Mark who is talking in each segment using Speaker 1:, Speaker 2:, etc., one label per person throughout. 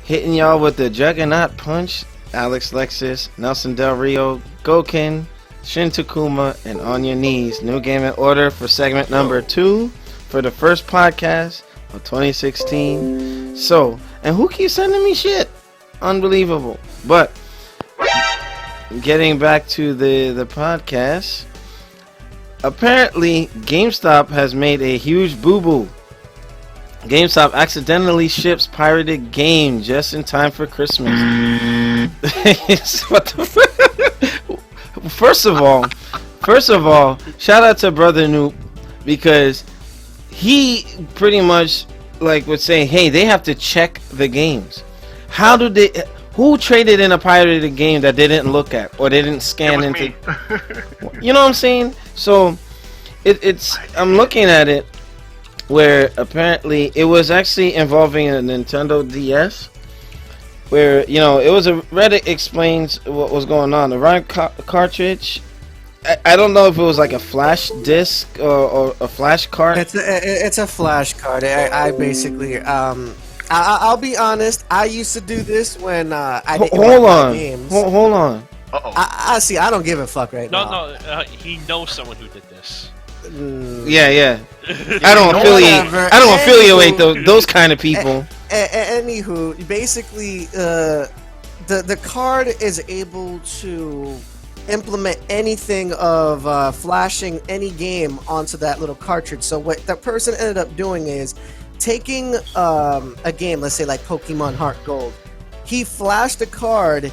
Speaker 1: Hitting y'all with the Juggernaut Punch, Alex Lexus, Nelson Del Rio, Goken, Shin Takuma, and On Your Knees. New Gaming Order for segment number 2 for the first podcast of 2016. So, and who keeps sending me shit? Unbelievable. But, getting back to the podcast, apparently GameStop has made a huge boo-boo. GameStop accidentally ships pirated game just in time for Christmas. What the fuck? First of all, shout out to Brother Noop, because he pretty much would say, hey, they have to check the games. Who traded in a pirated game that they didn't look at or they didn't scan into? You know what I'm saying? So I'm looking at it where apparently it was actually involving a Nintendo DS, where it was a Reddit explains what was going on. The ROM cartridge, I don't know if it was like a flash disc or a flash card.
Speaker 2: It's a flash card. I basically I'll be honest. I used to do this when I didn't play games.
Speaker 1: Hold on.
Speaker 3: Uh-oh.
Speaker 2: I see. I don't give a fuck right now.
Speaker 3: No. He knows someone who did this.
Speaker 1: Yeah. I don't affiliate those kind of people.
Speaker 2: Anywho, basically, the card is able to implement anything of flashing any game onto that little cartridge. So what that person ended up doing is taking a game, let's say like Pokemon Heart Gold. He flashed a card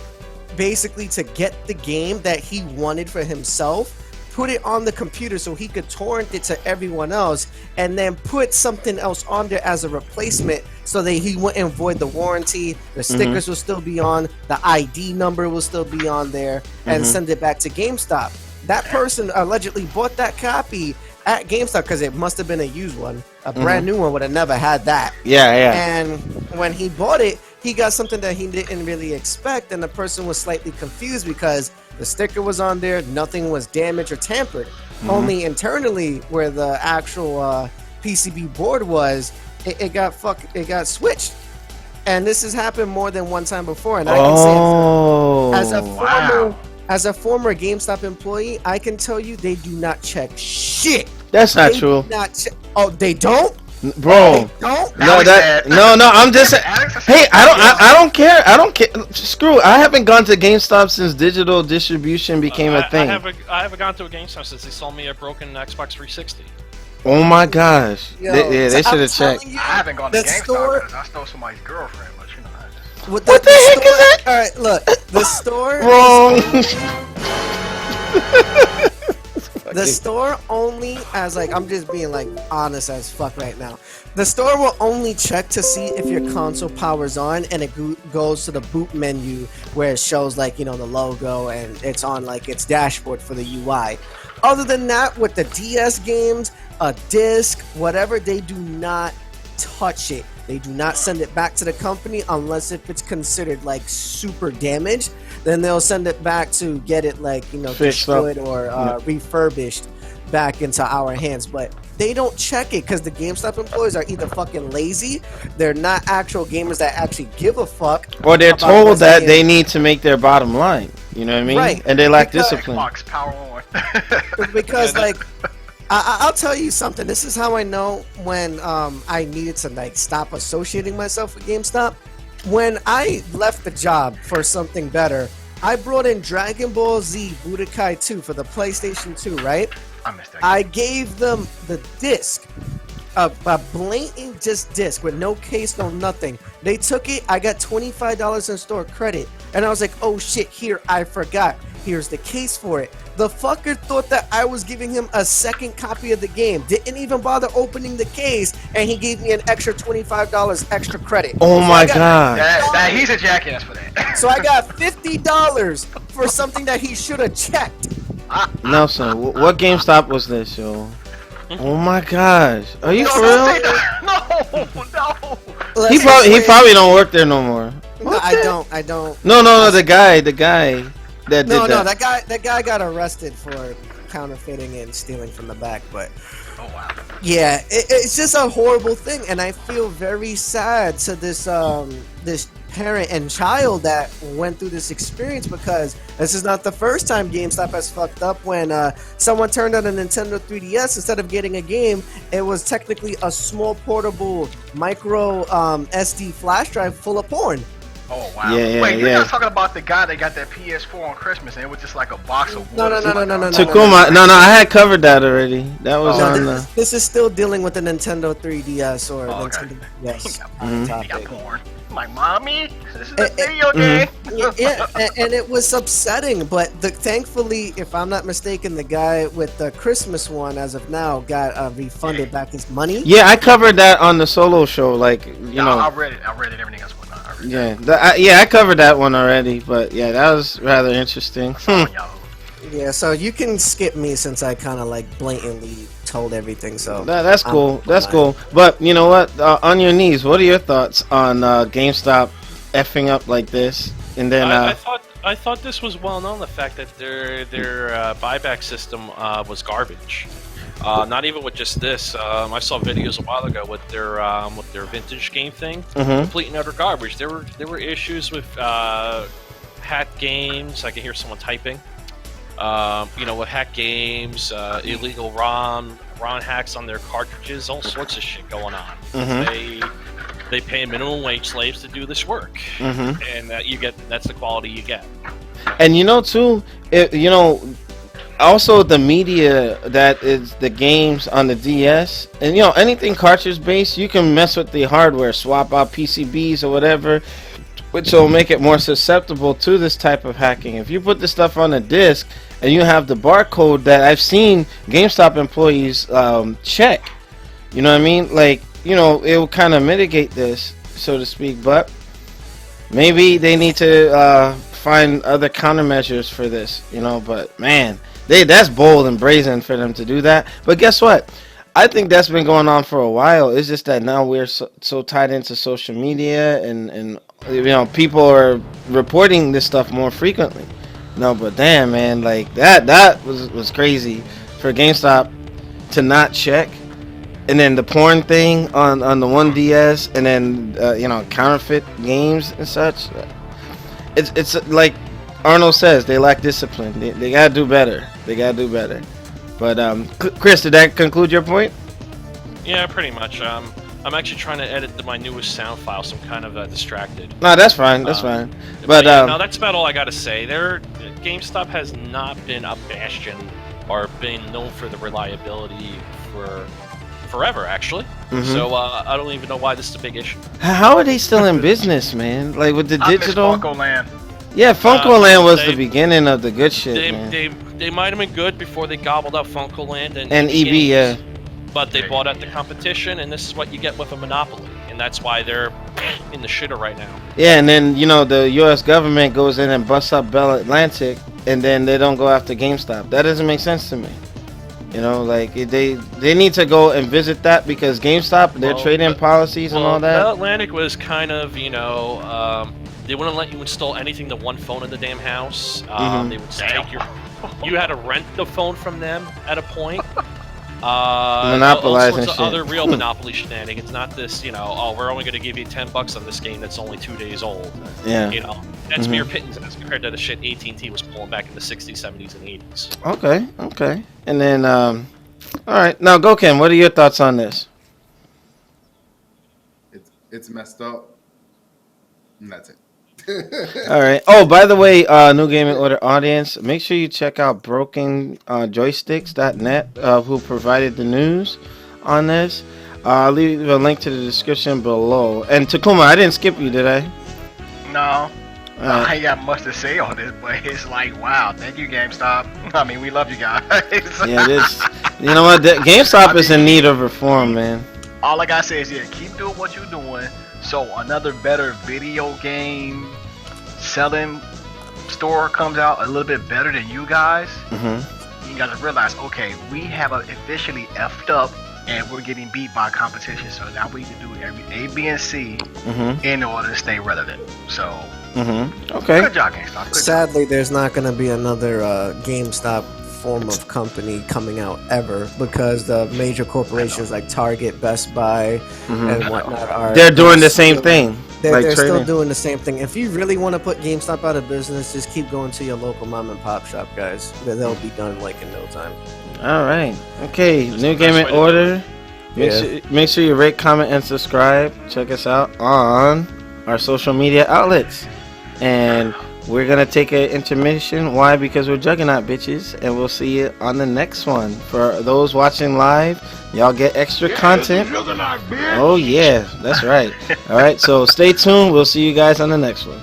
Speaker 2: basically to get the game that he wanted for himself, put it on the computer so he could torrent it to everyone else, and then put something else on there as a replacement so that he wouldn't void the warranty. The stickers will still be on, the ID number will still be on there, and send it back to GameStop. That person allegedly bought that copy at GameStop because it must have been a used one. A brand new one would have never had that.
Speaker 1: Yeah.
Speaker 2: And when he bought it, he got something that he didn't really expect, and the person was slightly confused because the sticker was on there, nothing was damaged or tampered. Only internally, where the actual PCB board was, it got switched. And this has happened more than one time before, and I can say as a former GameStop employee, I can tell you they do not check shit.
Speaker 1: That's not true.
Speaker 2: They don't?
Speaker 1: Bro, no, I'm just hey, I don't care. Screw it. I haven't gone to GameStop since digital distribution became a thing.
Speaker 3: I haven't gone to a GameStop since they sold me a broken Xbox 360.
Speaker 1: Oh my gosh. They should have checked.
Speaker 3: I haven't gone to GameStop because I stole somebody's girlfriend, but you know.
Speaker 2: What the heck is that? Alright, look, the store
Speaker 1: wrong.
Speaker 2: The store only, as I'm just being honest as fuck right now. The store will only check to see if your console powers on, and it goes to the boot menu where it shows the logo and it's on its dashboard for the UI. Other than that, with the DS games, a disc, whatever, they do not touch it. They do not send it back to the company unless if it's considered super damaged. Then they'll send it back to get it destroyed or refurbished back into our hands. But they don't check it because the GameStop employees are either fucking lazy, they're not actual gamers that actually give a fuck,
Speaker 1: or they're told that they need to make their bottom line. You know what I mean?
Speaker 2: Right.
Speaker 1: And they lack discipline.
Speaker 3: Xbox power on.
Speaker 2: Because I'll tell you something. This is how I know when I needed to stop associating myself with GameStop. When I left the job for something better, I brought in Dragon Ball Z Budokai 2 for the PlayStation 2, right?
Speaker 3: I missed that.
Speaker 2: I gave them the disc, a blatant just disc with no case, no nothing. They took it. I got $25 in store credit, and I was like, "Oh shit! Here, I forgot. Here's the case for it." The fucker thought that I was giving him a second copy of the game. Didn't even bother opening the case, and he gave me an extra $25 extra credit.
Speaker 1: Oh my god!
Speaker 3: He's a jackass for that.
Speaker 2: So I got $50 for something that he should have checked.
Speaker 1: Nelson, what GameStop was this, yo? Oh my gosh! Are you for real?
Speaker 3: No.
Speaker 1: He probably don't work there no more.
Speaker 2: No, I don't.
Speaker 1: No, the guy that did
Speaker 2: that guy got arrested for counterfeiting and stealing from the back. But
Speaker 3: Oh wow.
Speaker 2: Yeah, it's just a horrible thing, and I feel very sad to this parent and child that went through this experience, because this is not the first time GameStop has fucked up. When someone turned on a Nintendo 3DS, instead of getting a game, it was technically a small portable micro SD flash drive full of porn.
Speaker 3: Oh wow.
Speaker 1: Yeah,
Speaker 3: Wait, you're
Speaker 1: yeah.
Speaker 3: not talking about the guy that got that PS4 on Christmas and it was just like a box of
Speaker 2: No,
Speaker 3: wood.
Speaker 2: no.
Speaker 1: Takuma, no, I had covered that already. That was
Speaker 3: Oh,
Speaker 1: on
Speaker 2: This is still dealing with the Nintendo 3DS or
Speaker 3: Oh, okay.
Speaker 2: Nintendo DS
Speaker 3: He got
Speaker 2: topic.
Speaker 3: porn. I'm like, mommy, this is a
Speaker 2: Eh, eh,
Speaker 3: video game.
Speaker 2: Yeah, and it was upsetting, but thankfully, if I'm not mistaken, the guy with the Christmas one, as of now, got refunded back his money.
Speaker 1: Yeah, I covered that on the solo show. Like, you know.
Speaker 3: I read it. Everything else whatnot. I read
Speaker 1: Yeah, I covered that one already. But yeah, that was rather interesting.
Speaker 3: that. Yo.
Speaker 2: Yeah, so you can skip me since I kind of like blatantly told everything. So
Speaker 1: That's cool. That's
Speaker 2: fine.
Speaker 1: cool. But you know what? On your knees, what are your thoughts on GameStop effing up like this? And then
Speaker 4: I thought this was well known, the fact that their buyback system was garbage. Not even with just this. I saw videos a while ago with their vintage game thing. Complete and utter garbage. There were issues with hack games. I can hear someone typing. With hack games, illegal ROM hacks on their cartridges, all sorts of shit going on. They pay minimum wage slaves to do this work, and that's the quality you get.
Speaker 1: And too, also the media that is the games on the DS, and anything cartridge based, you can mess with the hardware, swap out PCBs or whatever, which will make it more susceptible to this type of hacking. If you put the stuff on a disc and you have the barcode that I've seen GameStop employees check, you know what I mean? Like, it will kind of mitigate this, so to speak, but maybe they need to find other countermeasures for this, but man, that's bold and brazen for them to do that. But guess what? I think that's been going on for a while. It's just that now we're so tied into social media, and people are reporting this stuff more frequently. But damn, man, like that was crazy for GameStop to not check. And then the porn thing on the 1DS, and then counterfeit games and such. It's like Arnold says, they lack discipline. They gotta do better. But Chris, did that conclude your point?
Speaker 4: Yeah, pretty much. I'm actually trying to edit my newest sound file, so I'm kind of distracted.
Speaker 1: No, that's fine. That's fine.
Speaker 4: But no, that's about all I gotta say. GameStop has not been a bastion or been known for the reliability for forever, actually. So I don't even know why this is a big issue.
Speaker 1: How are they still in business, man? Like with the digital?
Speaker 3: I miss Funko Land.
Speaker 1: Yeah, Funko Land was the beginning of the good shit, man.
Speaker 4: They might have been good before they gobbled up Funko Land and
Speaker 1: EB, yeah.
Speaker 4: But they bought out the competition, and this is what you get with a monopoly, and that's why they're in the shitter right now. Yeah, and then the U.S. government goes in and busts up Bell Atlantic, and then they don't go after GameStop. That doesn't make sense to me. Like they need to go and visit that, because GameStop, their trade-in policies and all that. Bell Atlantic was kind of, they wouldn't let you install anything to one phone in the damn house. They would take you had to rent the phone from them at a point.
Speaker 1: Monopolizing
Speaker 4: all sorts
Speaker 1: shit.
Speaker 4: of other real monopoly shenanigans. Not this, we're only going to give you $10 on this game that's only 2 days old.
Speaker 1: Yeah.
Speaker 4: That's mere pittance as compared to the shit AT&T was pulling back in the 60s, 70s, and 80s.
Speaker 1: Okay. And then, all right. Now, go Ken. What are your thoughts on this?
Speaker 5: It's messed up. And that's it.
Speaker 1: All right. Oh, by the way, New Gaming Order audience, make sure you check out brokenjoysticks.net, who provided the news on this. I'll leave a link to the description below. And Takuma, I didn't skip you, did I?
Speaker 3: No. I ain't got much to say on this, but it's like, wow, thank you, GameStop. I mean, we love you guys.
Speaker 1: Yeah, you know what? GameStop is in need of reform, man.
Speaker 3: All I gotta say is, keep doing what you're doing. So another better video game selling store comes out a little bit better than you guys. You gotta realize, okay, we have officially effed up and we're getting beat by competition. So now we can do every A, B, and C in order to stay relevant. So
Speaker 1: Okay.
Speaker 3: good job, GameStop. Good
Speaker 2: Sadly, there's not going to be another GameStop form of company coming out ever, because the major corporations like Target, Best Buy, and whatnot are
Speaker 1: They're doing the same thing.
Speaker 2: They're still
Speaker 1: trading.
Speaker 2: doing the same thing. If you really want to put GameStop out of business, just keep going to your local mom and pop shop, guys. They'll be done like in no time.
Speaker 1: All right. Okay.
Speaker 4: That's
Speaker 1: New
Speaker 4: the best
Speaker 1: Gaming
Speaker 4: way to do
Speaker 1: Order.
Speaker 2: Yeah.
Speaker 1: Make sure you rate, comment, and subscribe. Check us out on our social media outlets. And we're gonna take an intermission. Why? Because we're Juggernaut bitches, and we'll see you on the next one. For those watching live, y'all get extra content. Oh yeah, that's right. All right, so stay tuned. We'll see you guys on the next one.